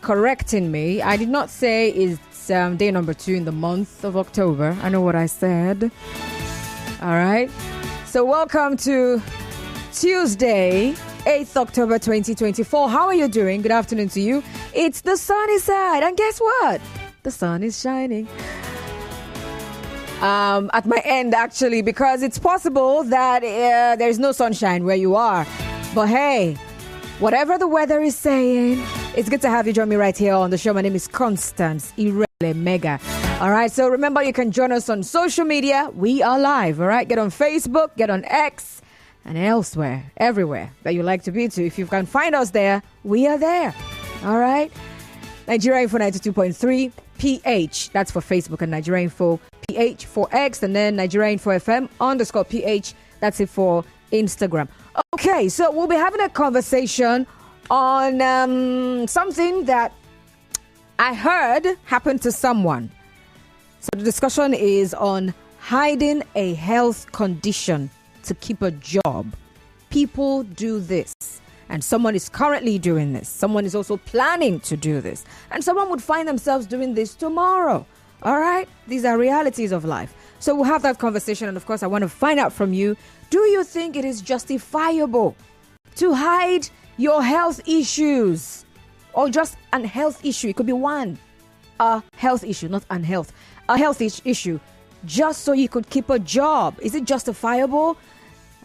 correcting me. I did not say it's day number 2 in the month of October. I know what I said. All right. So welcome to Tuesday, 8th October 2024. How are you doing? Good afternoon to you. It's the sunny side. And guess what? The sun is shining. At my end, actually, because it's possible that there's no sunshine where you are. But hey, whatever the weather is saying, it's good to have you join me right here on the show. My name is Constance Irele Mega. All right, so remember, you can join us on social media. We are live, all right? Get on Facebook, get on X, and elsewhere, everywhere that you like to be to. If you can find us there, we are there, all right? Nigeria Info 92.3 PH, that's for Facebook, and Nigeria Info PH for X, and then Nigeria Info FM _PH, that's it for Instagram. Okay, so we'll be having a conversation on something that I heard happened to someone. So the discussion is on hiding a health condition to keep a job. People do this, and someone is currently doing this. Someone is also planning to do this, and someone would find themselves doing this tomorrow. All right? These are realities of life. So we'll have that conversation, and of course, I want to find out from you, do you think it is justifiable to hide your health issues, or just an health issue? It could be one, a health issue, not unhealth. A health issue, just so you could keep a job. Is it justifiable?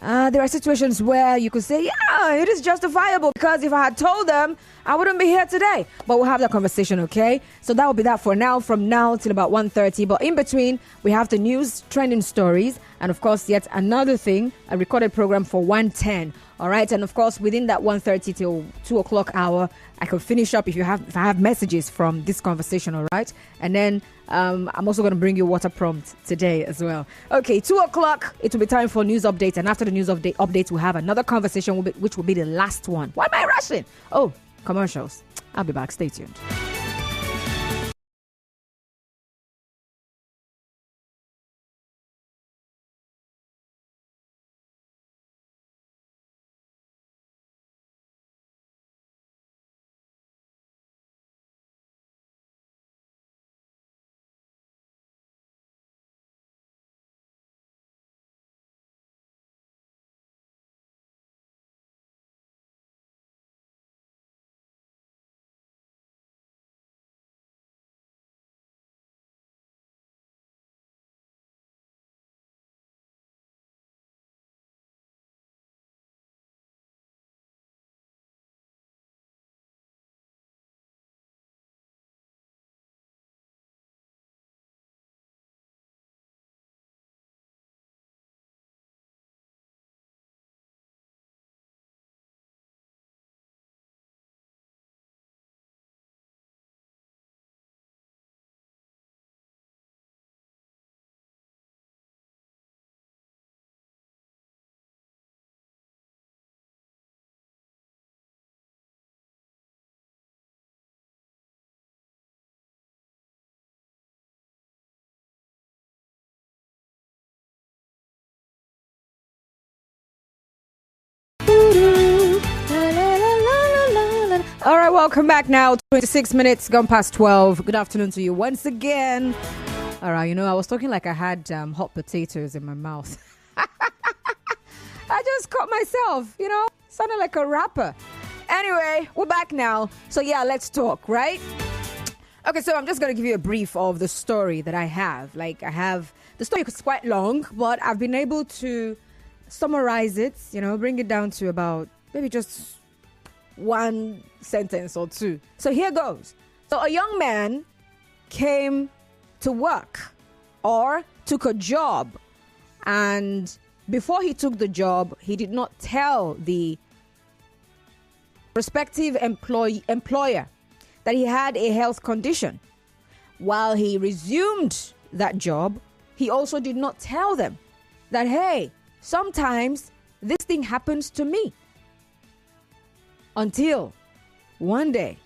There are situations where you could say, yeah, it is justifiable, because if I had told them, I wouldn't be here today. But we'll have that conversation, okay? So that will be that for now, from now till about 1:30. But in between, we have the news, trending stories, and of course, yet another thing, a recorded program for 1:10. All right, and of course, within that 1:30 till 2 o'clock hour, I can finish up if I have messages from this conversation. All right, and then I'm also going to bring you water prompt today as well. Okay, 2 o'clock, it will be time for news update, and after the news update, we'll have another conversation, which will be the last one. Why am I rushing? Oh, commercials. I'll be back. Stay tuned. All right, welcome back now. 26 minutes gone past 12. Good afternoon to you once again. All right, I was talking like I had hot potatoes in my mouth. I just caught myself, sounded like a rapper. Anyway, we're back now. So yeah, let's talk, right? Okay, so I'm just going to give you a brief of the story that I have. The story is quite long, but I've been able to summarize it, bring it down to about maybe just one sentence or two. So here goes. So a young man came to work or took a job, and before he took the job, he did not tell the prospective employer that he had a health condition. While he resumed that job, he also did not tell them that, hey, sometimes this thing happens to me. Until one day,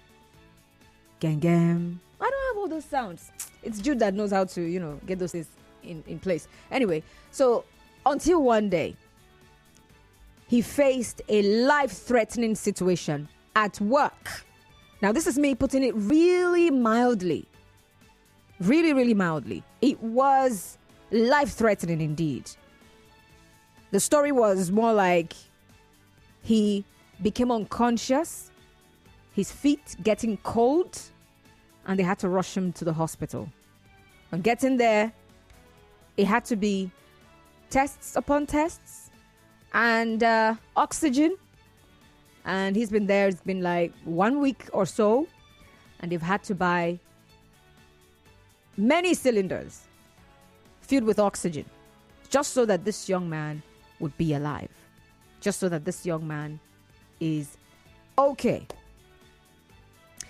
gang. I don't have all those sounds. It's Jude that knows how to, get those things in place. Anyway, so until one day, he faced a life-threatening situation at work. Now, this is me putting it really mildly. Really, really mildly. It was life-threatening indeed. The story was more like he became unconscious, his feet getting cold, and they had to rush him to the hospital. On getting there, it had to be tests upon tests and oxygen. And he's been there, it's been like 1 week or so, and they've had to buy many cylinders filled with oxygen just so that this young man would be alive, just so that this young man is okay.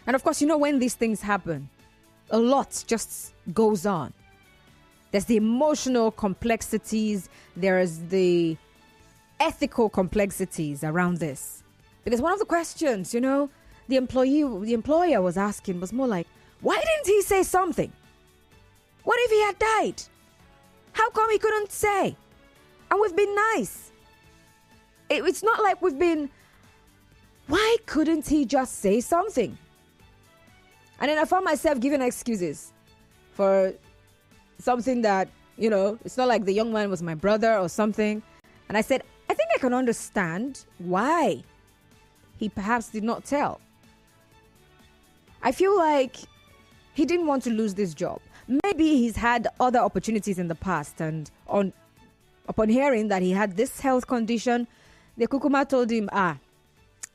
And of course, when these things happen, a lot just goes on. There's the emotional complexities, there's the ethical complexities around this. Because one of the questions, the employer was asking was more like, why didn't he say something? What if he had died? How come he couldn't say? And we've been nice. It's not like we've been, why couldn't he just say something? And then I found myself giving excuses for something that, it's not like the young man was my brother or something. And I said, I think I can understand why he perhaps did not tell. I feel like he didn't want to lose this job. Maybe he's had other opportunities in the past, and upon hearing that he had this health condition, the Kukuma told him,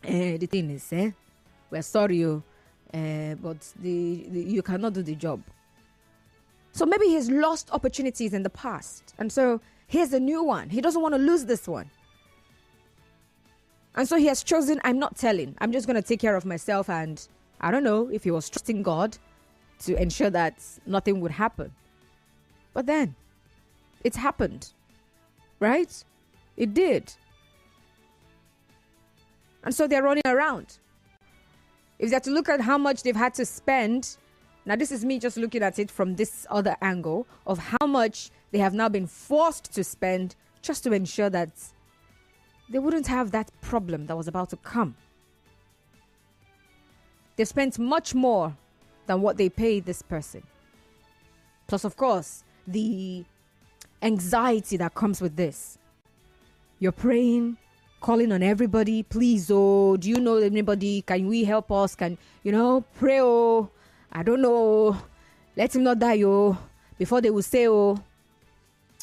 the thing is, we're sorry, but you cannot do the job. So maybe he's lost opportunities in the past, and so here's a new one. He doesn't want to lose this one. And so he has chosen, I'm not telling. I'm just going to take care of myself, and I don't know if he was trusting God to ensure that nothing would happen. But then, it's happened. Right? It did. And so they're running around. If they have to look at how much they've had to spend, now this is me just looking at it from this other angle of how much they have now been forced to spend just to ensure that they wouldn't have that problem that was about to come. They've spent much more than what they paid this person. Plus, of course, the anxiety that comes with this. You're praying, calling on everybody. Please, do you know anybody? Can we help us? Can, pray, I don't know. Let him not die, before they will say, And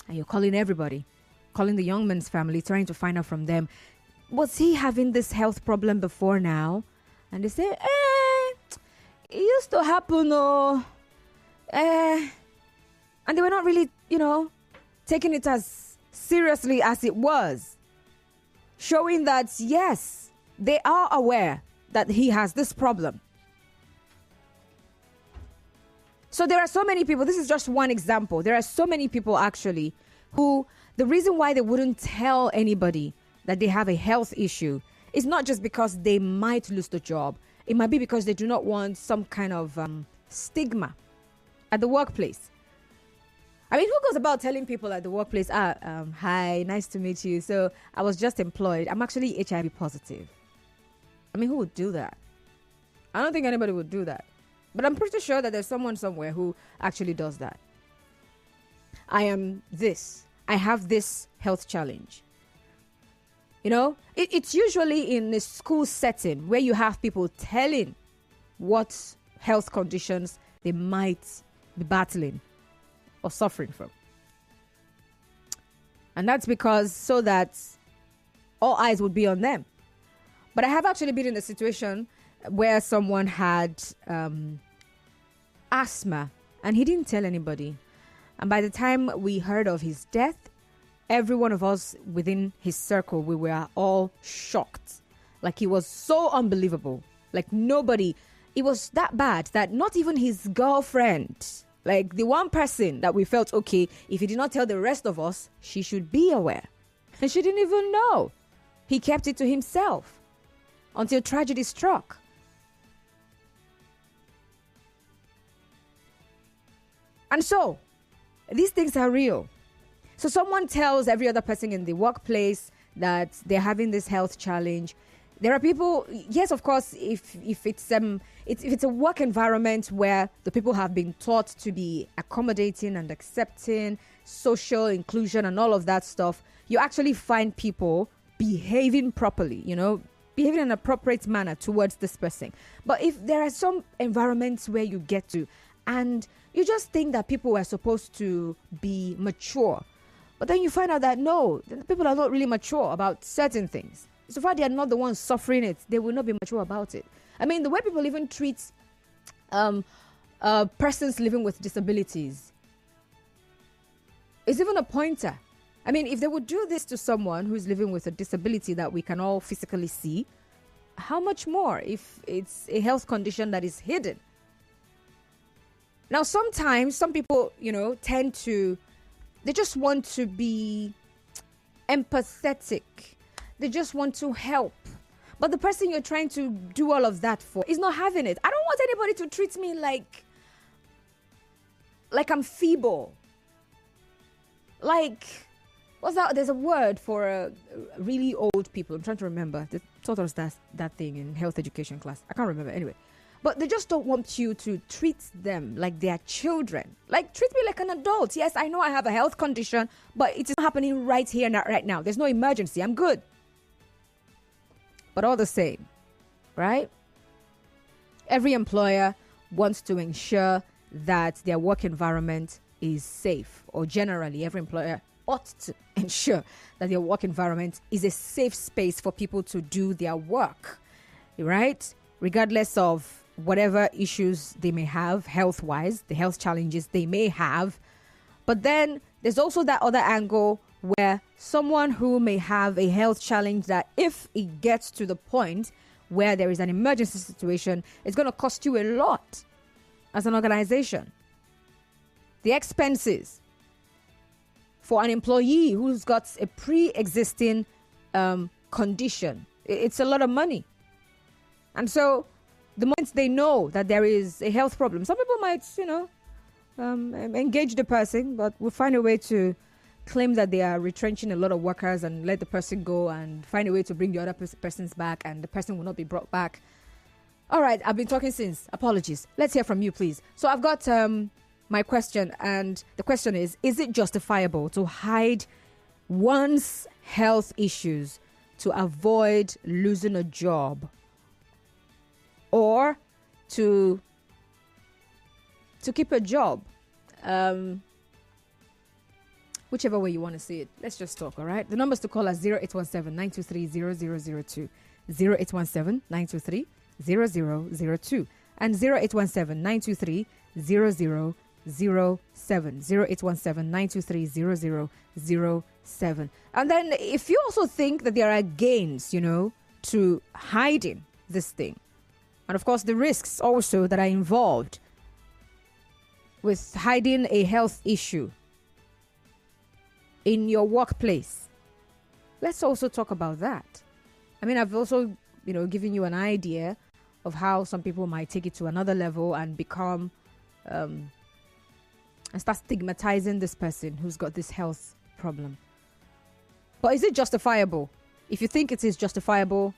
you're calling everybody. Calling the young man's family, trying to find out from them, was he having this health problem before now? And they say, it used to happen, and they were not really, taking it as seriously as it was. Showing that, yes, they are aware that he has this problem. So there are so many people, this is just one example. There are so many people actually who, the reason why they wouldn't tell anybody that they have a health issue is not just because they might lose the job. It might be because they do not want some kind of stigma at the workplace. I mean, who goes about telling people at the workplace, hi, nice to meet you. So I was just employed. I'm actually HIV positive. I mean, who would do that? I don't think anybody would do that. But I'm pretty sure that there's someone somewhere who actually does that. I am this. I have this health challenge. It's usually in a school setting where you have people telling what health conditions they might be battling or suffering from. And that's because so that all eyes would be on them. But I have actually been in a situation where someone had asthma and he didn't tell anybody. And by the time we heard of his death, every one of us within his circle, we were all shocked. Like, it was so unbelievable. Like, nobody, it was that bad that not even his girlfriend, like the one person that we felt, okay, if he did not tell the rest of us, she should be aware. And she didn't even know. He kept it to himself until tragedy struck. And so, these things are real. So someone tells every other person in the workplace that they're having this health challenge. There are people, yes, of course, if it's a work environment where the people have been taught to be accommodating and accepting, social inclusion and all of that stuff, you actually find people behaving properly, behaving in an appropriate manner towards this person. But if there are some environments where you get to and you just think that people are supposed to be mature, but then you find out that no, people are not really mature about certain things. So far, they are not the ones suffering it. They will not be mature about it. I mean, the way people even treat persons living with disabilities is even a pointer. I mean, if they would do this to someone who's living with a disability that we can all physically see, how much more if it's a health condition that is hidden? Now, sometimes some people, tend to, they just want to be empathetic. They just want to help. But the person you're trying to do all of that for is not having it. I don't want anybody to treat me like I'm feeble. Like, what's that? There's a word for really old people. I'm trying to remember. They taught us that thing in health education class. I can't remember. Anyway. But they just don't want you to treat them like they are children. Like, treat me like an adult. Yes, I know I have a health condition, but it is happening right here and right now. There's no emergency. I'm good. But all the same, right? Every employer wants to ensure that their work environment is safe, or generally every employer ought to ensure that their work environment is a safe space for people to do their work, right? Regardless of whatever issues they may have health-wise, the health challenges they may have. But then there's also that other angle where someone who may have a health challenge that if it gets to the point where there is an emergency situation, it's going to cost you a lot as an organization. The expenses for an employee who's got a pre-existing condition, it's a lot of money. And so the moment they know that there is a health problem, some people might, engage the person, but will find a way to claim that they are retrenching a lot of workers and let the person go and find a way to bring the other persons back, and the person will not be brought back. All right, I've been talking since. Apologies. Let's hear from you, please. So I've got my question, and the question is it justifiable to hide one's health issues to avoid losing a job, or to keep a job? Whichever way you want to see it. Let's just talk, all right? The numbers to call are 0817-923-0002, 0817-923-0002, and 0817-923-0007, 0817-923-0007. And then if you also think that there are gains, to hiding this thing, and of course the risks also that are involved with hiding a health issue in your workplace, let's also talk about that. I mean, I've also, given you an idea of how some people might take it to another level and become and start stigmatizing this person who's got this health problem. But is it justifiable? If you think it is justifiable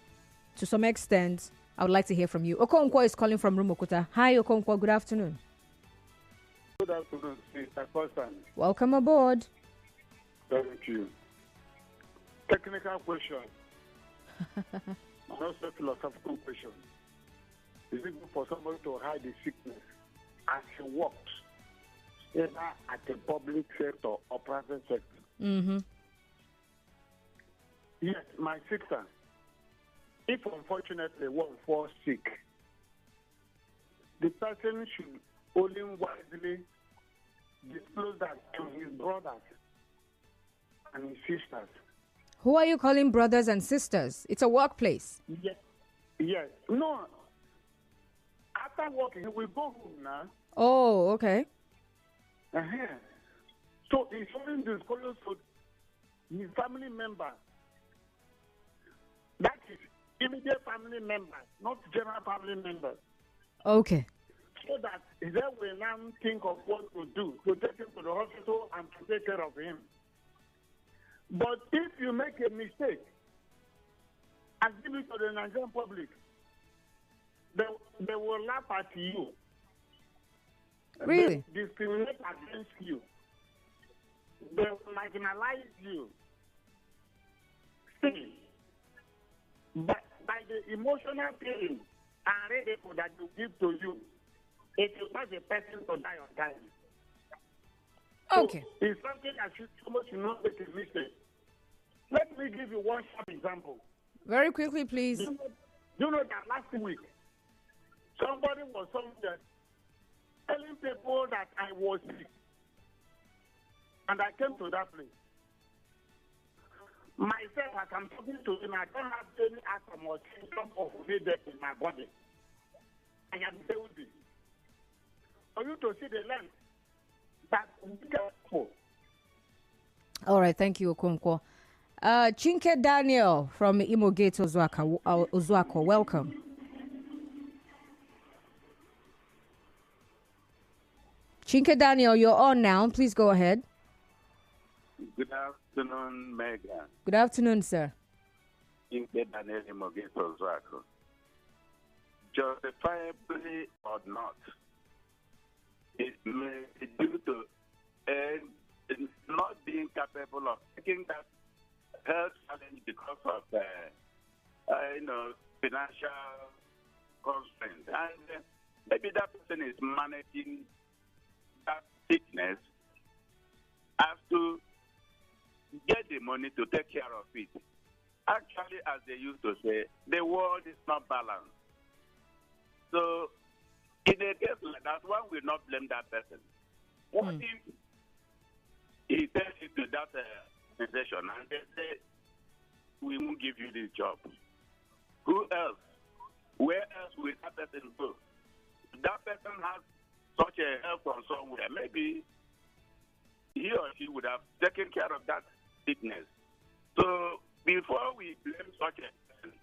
to some extent, I would like to hear from you. Okonkwo is calling from Rumukuta. Hi, Okonkwo. Good afternoon. Good afternoon, Mr. Constant. Welcome aboard. Thank you. Technical question. And also philosophical question. Is it good for somebody to hide the sickness as he works, either at the public sector or private sector? Mm-hmm. Yes, my sister. If unfortunately one falls sick, the person should only wisely disclose that to his brothers and his sisters. Who are you calling brothers and sisters? It's a workplace. Yes. Yes. No. After working, he will go home now. Oh, okay. Uh-huh. So he's only disclosed to his family member. That is immediate family members, not general family members. Okay. So that they will now think of what to do, to take him to the hospital and to take care of him. But if you make a mistake and give it to the Nigerian public, they will laugh at you. Really? They discriminate against you. They will marginalize you. See, by the emotional feeling and ridicule that you give to you, it will cause a person to die on time. Okay. So it's something that someone should not make a mistake. Let me give you one sharp example. Very quickly, please. Do you know that last week, somebody was somewhere telling people that I was sick. And I came to that place. Myself, as I'm talking to him, I don't have any atom or symptom of needle in my body. I am healthy. For you to see the length, that will be careful. All right, thank you, Okonkwo. Chinke Daniel from Imo Gate, Ozuako, welcome. Chinke Daniel, you're on now. Please go ahead. Good afternoon, Megan. Good afternoon, sir. Chinke Daniel Imo Gate, Ozuako. Justifiably or not, it may be due to not being capable of taking that health challenge because of financial constraints, and maybe that person is managing that sickness, has to get the money to take care of it. Actually, as they used to say, the world is not balanced. So, in a case like that, one will not blame that person. What if he takes it to that organization and they say, we won't give you this job? Who else? Where else will that person go? That person has such a help from somewhere. Maybe he or she would have taken care of that sickness. So, before we blame such a person,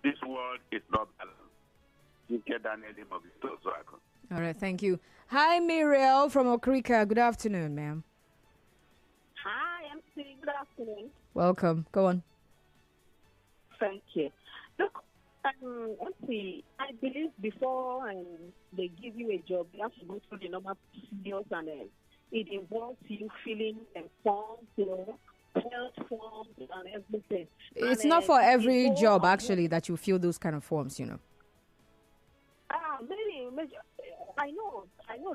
this world is not balanced. All right, thank you. Hi, Muriel from Okrika. Good afternoon, ma'am. Hi, MC. Good afternoon. Welcome. Go on. Thank you. Look, MC, I believe before they give you a job, you have to go through the normal procedures, and it involves you filling forms, health forms, and everything. It's not for every job, actually, that you fill those kind of forms, Maybe, I know,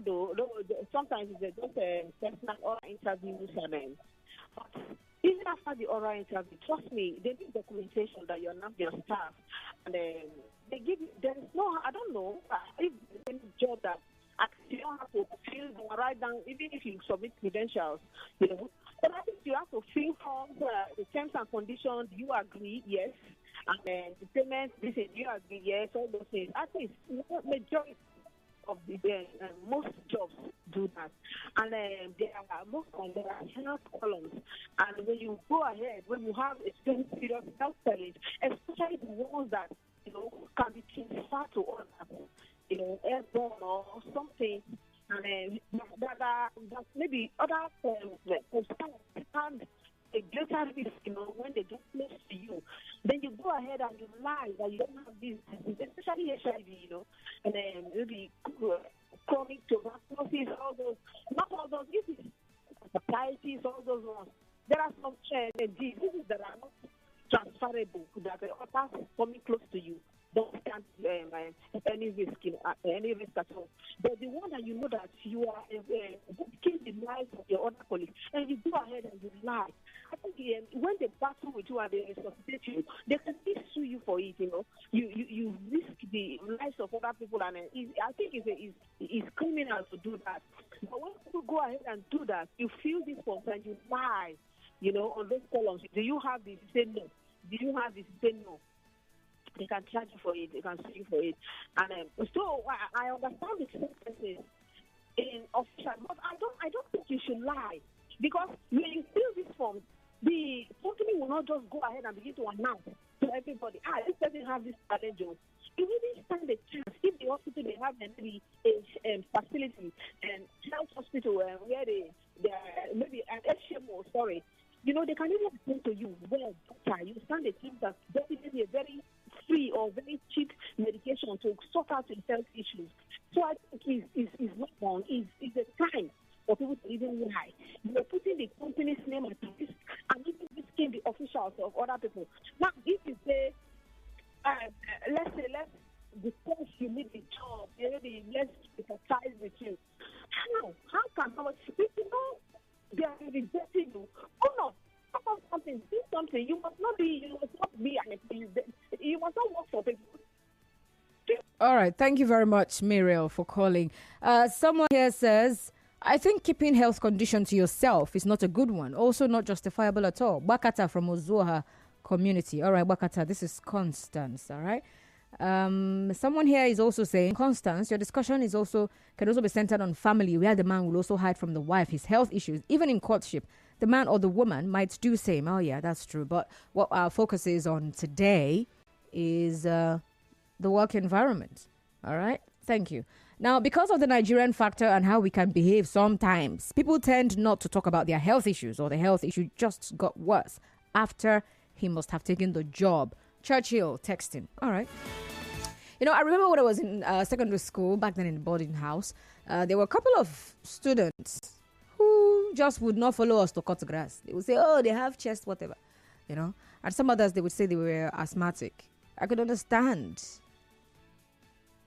though sometimes it's just personal oral interviews, but even after the oral interview, trust me, they need documentation that you're not their staff, and they give you, there is no, I don't know, if there's any job that you don't have to fill or write down, even if you submit credentials, but I think you have to fill forms, the terms and conditions, you agree, yes. And the payment, this is you agree, yes, all those things. I think majority of the most jobs do that. And there are health columns. And when you go ahead, when you have a very serious health challenge, especially the ones that can be transferred to others, airborne or something, and that maybe other stand a greater risk, when they get close to you, then you go ahead and you lie that you don't have this disease, especially HIV, and then maybe chronic tuberculosis, all those, not all those, this is hepatitis, all those ones. There are some diseases that are not transferable, that are others coming close to you. Don't stand any risk, any risk at all. But the one that you know that you are risking the lives of your other colleagues, and you go ahead and you lie. I think when they battle with you and they resuscitate you, they can still sue you for it. You risk the lives of other people, and I think it's criminal to do that. But when people go ahead and do that, you feel this form and you lie, on those columns. Do you have this? You say no. Do you have this? You say no. They can charge you for it. They can sue you for it. And so I understand the circumstances in official, but I don't think you should lie, because when you fill this form, the company will not just go ahead and begin to announce to everybody, this person has this challenge. You really stand a chance if the hospital they have maybe a facility and health hospital where they maybe an HMO, they can even explain to you, well, doctor, you stand a chance that definitely a very free or very cheap medication to sort out your health issues. So I think is not wrong. Is a time for people to even lie. You're putting the company's name at risk and even risking the officials of other people. Now, if you say, let's discuss you need the job, let's exercise with you. How can someone, if you know they are rejecting you, something, do something. You must not be you must not work for people. All right. Thank you very much, Muriel, for calling. Someone here says, I think keeping health condition to yourself is not a good one. Also not justifiable at all. Bakata from Ozuha community. All right, Bakata, this is Constance. All right. Someone here is also saying, Constance, your discussion can also be centered on family, where the man will also hide from the wife his health issues. Even in courtship, the man or the woman might do same. Oh yeah, that's true. But what our focus is on today is the work environment. All right. Thank you. Now, because of the Nigerian factor and how we can behave sometimes, people tend not to talk about their health issues, or the health issue just got worse after he must have taken the job. Churchill texting. All right. I remember when I was in secondary school, back then in the boarding house, there were a couple of students who just would not follow us to cut grass. They would say, oh, they have chest, whatever, And some others, they would say they were asthmatic. I could understand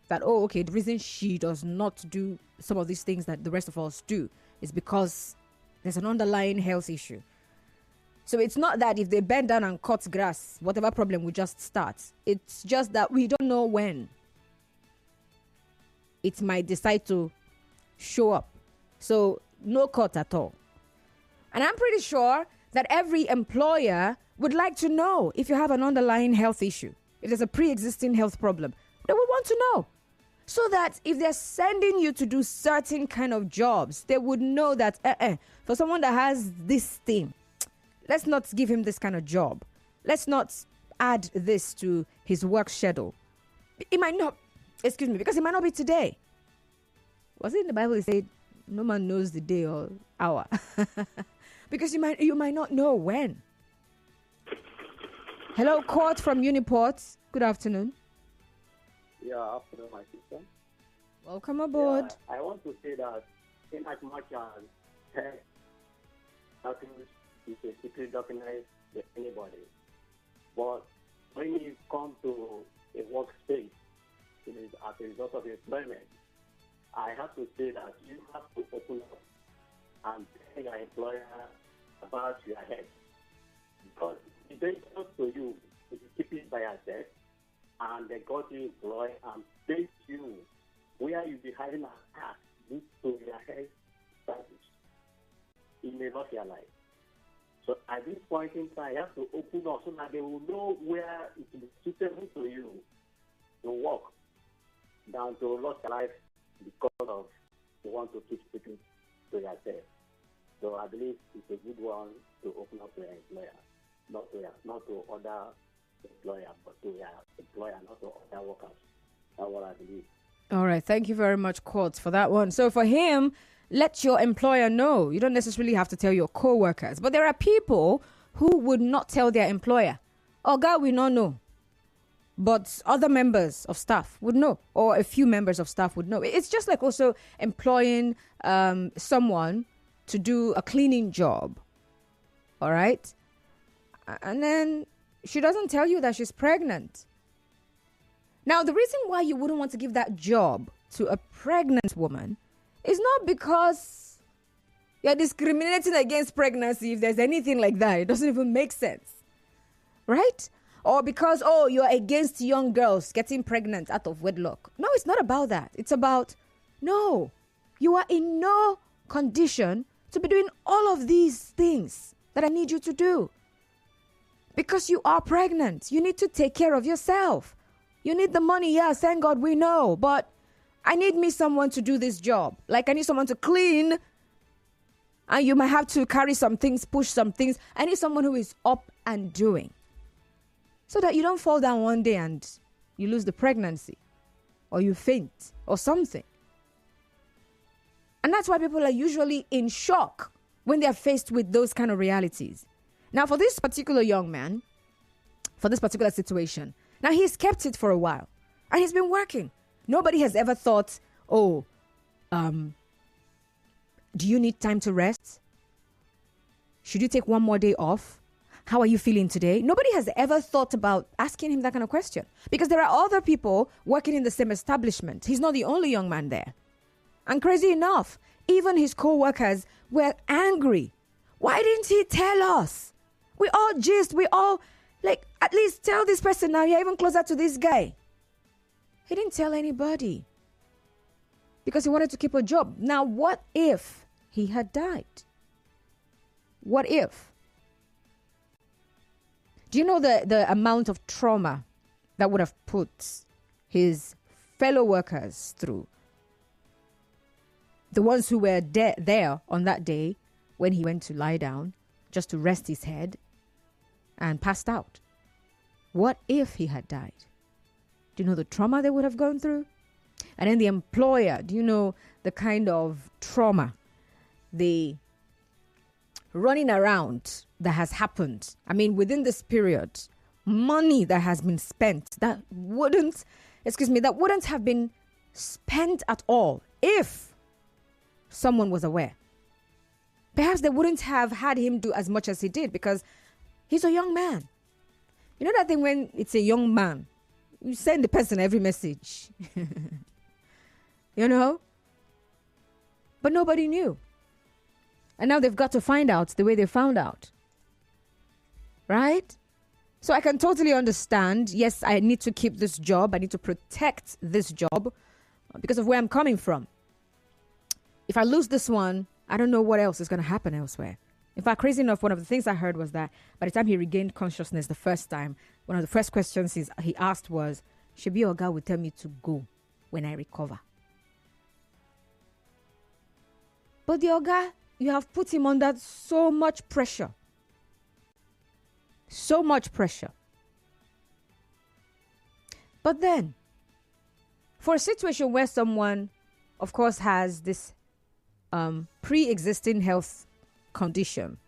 that, the reason she does not do some of these things that the rest of us do is because there's an underlying health issue. So it's not that if they bend down and cut grass, whatever problem will just start. It's just that we don't know when it might decide to show up. So no cut at all. And I'm pretty sure that every employer would like to know if you have an underlying health issue, if there's a pre-existing health problem. They would want to know. So that if they're sending you to do certain kind of jobs, they would know that for someone that has this thing, let's not give him this kind of job. Let's not add this to his work schedule. It might not, because it might not be today. Was it in the Bible? It said, no man knows the day or hour. Because you might not know when. Hello, Court from Uniport. Good afternoon. Yeah, afternoon, my sister. Welcome aboard. Yeah, I want to say that in as much as tech, nothing is a secret document with anybody. But when you come to a workspace, it is as a result of employment, I have to say that you have to open up and tell your employer about your health. Because it's dangerous to you if you keep it by yourself and they got you employed and place you where you be having a task due to your health status. You may not realize. So at this point in time, you have to open up so that they will know where it is suitable to you to work than to lose your life because of you want to keep speaking to yourself. So I believe it's a good one to open up to your employer, not to other employer, but to your employer, not to other workers. That's what I believe. All right. Thank you very much, Quartz, for that one. So for him, let your employer know. You don't necessarily have to tell your co-workers. But there are people who would not tell their employer. Oh, God, we don't know. But other members of staff would know, or a few members of staff would know. It's just like also employing someone to do a cleaning job. All right? And then she doesn't tell you that she's pregnant. Now, the reason why you wouldn't want to give that job to a pregnant woman is not because you're discriminating against pregnancy. If there's anything like that, it doesn't even make sense. Right? Or because, you're against young girls getting pregnant out of wedlock. No, it's not about that. It's about, no, you are in no condition to be doing all of these things that I need you to do. Because you are pregnant. You need to take care of yourself. You need the money, yes, thank God we know. But I need someone to do this job. Like I need someone to clean. And you might have to carry some things, push some things. I need someone who is up and doing. So that you don't fall down one day and you lose the pregnancy. Or you faint or something. And that's why people are usually in shock when they're faced with those kind of realities. Now, for this particular young man, for this particular situation, now he's kept it for a while and he's been working. Nobody has ever thought, oh, do you need time to rest? Should you take one more day off? How are you feeling today? Nobody has ever thought about asking him that kind of question because there are other people working in the same establishment. He's not the only young man there. And crazy enough, even his co-workers were angry. Why didn't he tell us? We all gist, we all, at least tell this person now, you're even closer to this guy. He didn't tell anybody because he wanted to keep a job. Now, what if he had died? What if? Do you know the amount of trauma that would have put his fellow workers through? The ones who were there on that day when he went to lie down just to rest his head and passed out. What if he had died? Do you know the trauma they would have gone through? And then the employer, do you know the kind of trauma, the running around that has happened? I mean, within this period, money that has been spent that wouldn't have been spent at all if someone was aware. Perhaps they wouldn't have had him do as much as he did because he's a young man. You know that thing when it's a young man, you send the person every message. You know? But nobody knew. And now they've got to find out the way they found out. Right? So I can totally understand. Yes, I need to keep this job. I need to protect this job because of where I'm coming from. If I lose this one, I don't know what else is going to happen elsewhere. In fact, crazy enough, one of the things I heard was that by the time he regained consciousness the first time, one of the first questions he asked was, Shebi Oga will tell me to go when I recover. But the Oga, you have put him under so much pressure. So much pressure. But then, for a situation where someone, of course, has this pre-existing health condition,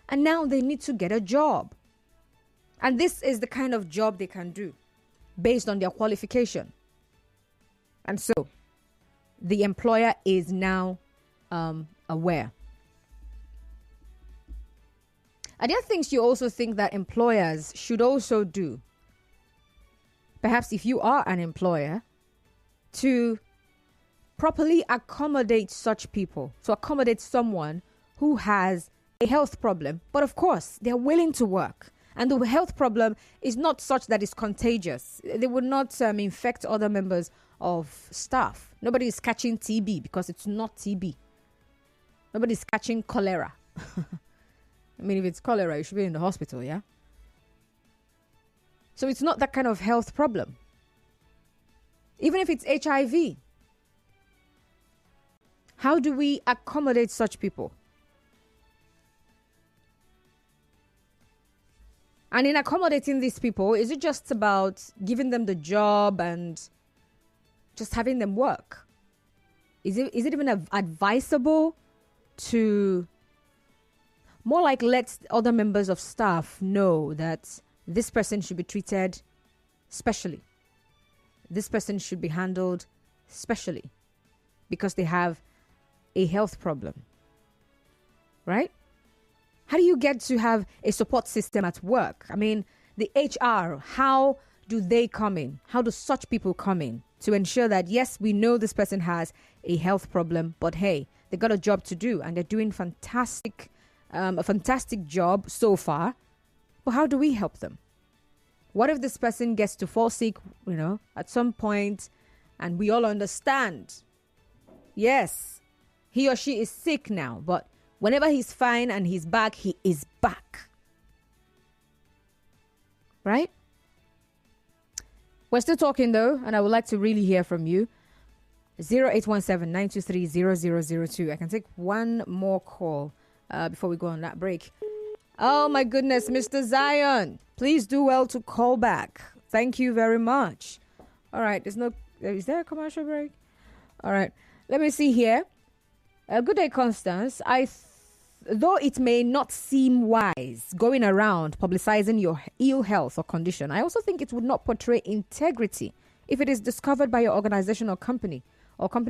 and now they need to get a job, and this is the kind of job they can do based on their qualification, and so the employer is now aware. Are there things you also think that employers should also do? Perhaps if you are an employer, to properly accommodate such people, to accommodate someone who has a health problem, but of course they're willing to work. And the health problem is not such that it's contagious. They would not infect other members of staff. Nobody is catching TB because it's not TB. Nobody's catching cholera. I mean, if it's cholera, you should be in the hospital, yeah? So it's not that kind of health problem. Even if it's HIV, how do we accommodate such people? And in accommodating these people, is it just about giving them the job and just having them work? Is it even advisable to more like let other members of staff know that this person should be treated specially? This person should be handled specially because they have a health problem, right? How do you get to have a support system at work? I mean, the HR, how do they come in? How do such people come in to ensure that, yes, we know this person has a health problem, but hey, they got a job to do and they're doing a fantastic job so far. But how do we help them? What if this person gets to fall sick, at some point, and we all understand, yes, he or she is sick now, but whenever he's fine and he's back, he is back. Right? We're still talking though, and I would like to really hear from you. 0817-923-0002. I can take one more call before we go on that break. Oh my goodness, Mr. Zion. Please do well to call back. Thank you very much. All right, is there a commercial break? All right, let me see here. Good day, Constance. though it may not seem wise going around publicizing your ill health or condition, I also think it would not portray integrity if it is discovered by your organization or company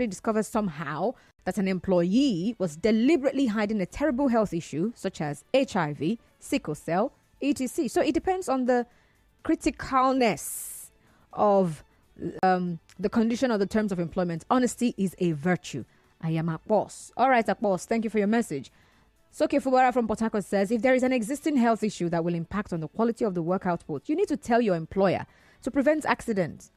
discovers somehow that an employee was deliberately hiding a terrible health issue such as HIV, sickle cell, etc. So it depends on the criticalness of the condition or the terms of employment. Honesty is a virtue. I am a boss. All right, a boss. Thank you for your message. Soke Fubara from Port Harcourt says, if there is an existing health issue that will impact on the quality of the work output, you need to tell your employer to prevent accidents.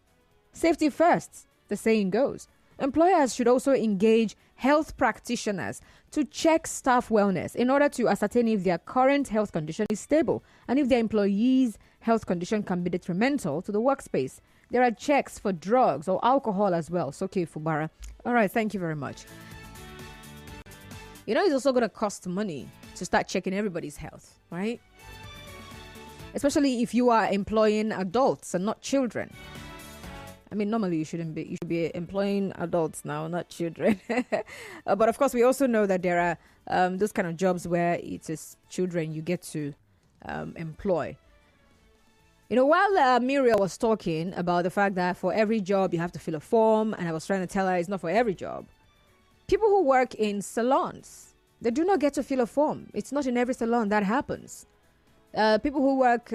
Safety first, the saying goes. Employers should also engage health practitioners to check staff wellness in order to ascertain if their current health condition is stable and if their employees' health condition can be detrimental to the workspace. There are checks for drugs or alcohol as well. Soke Fubara. All right, thank you very much. You know, it's also going to cost money to start checking everybody's health, right? Especially if you are employing adults and not children. I mean, normally you should be employing adults now, not children. But of course, we also know that there are those kind of jobs where it is children you get to employ. You know, while Muriel was talking about the fact that for every job you have to fill a form, and I was trying to tell her it's not for every job. People who work in salons, they do not get to fill a form. It's not in every salon that happens. People who work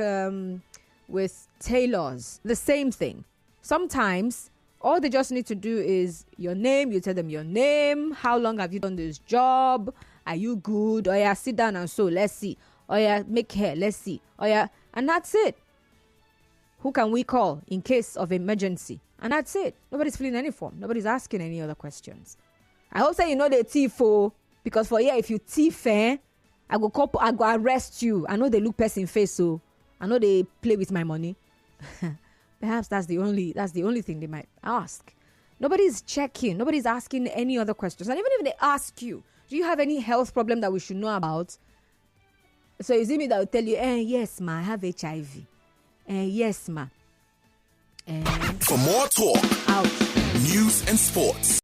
with tailors, the same thing. Sometimes, all they just need to do is your name. You tell them your name. How long have you done this job? Are you good? Or yeah, sit down and sew. Let's see. Or yeah, make hair. Let's see. Or yeah, and that's it. Who can we call in case of emergency? And that's it. Nobody's filling any form. Nobody's asking any other questions. I hope say you know the thief, because for if you thief, I go arrest you. I know they look person face, so I know they play with my money. Perhaps that's the only thing they might ask. Nobody's checking. Nobody's asking any other questions. And even if they ask you, do you have any health problem that we should know about? So is it me that will tell you, yes, ma, I have HIV. Yes, ma. For more talk, Out. news and sports,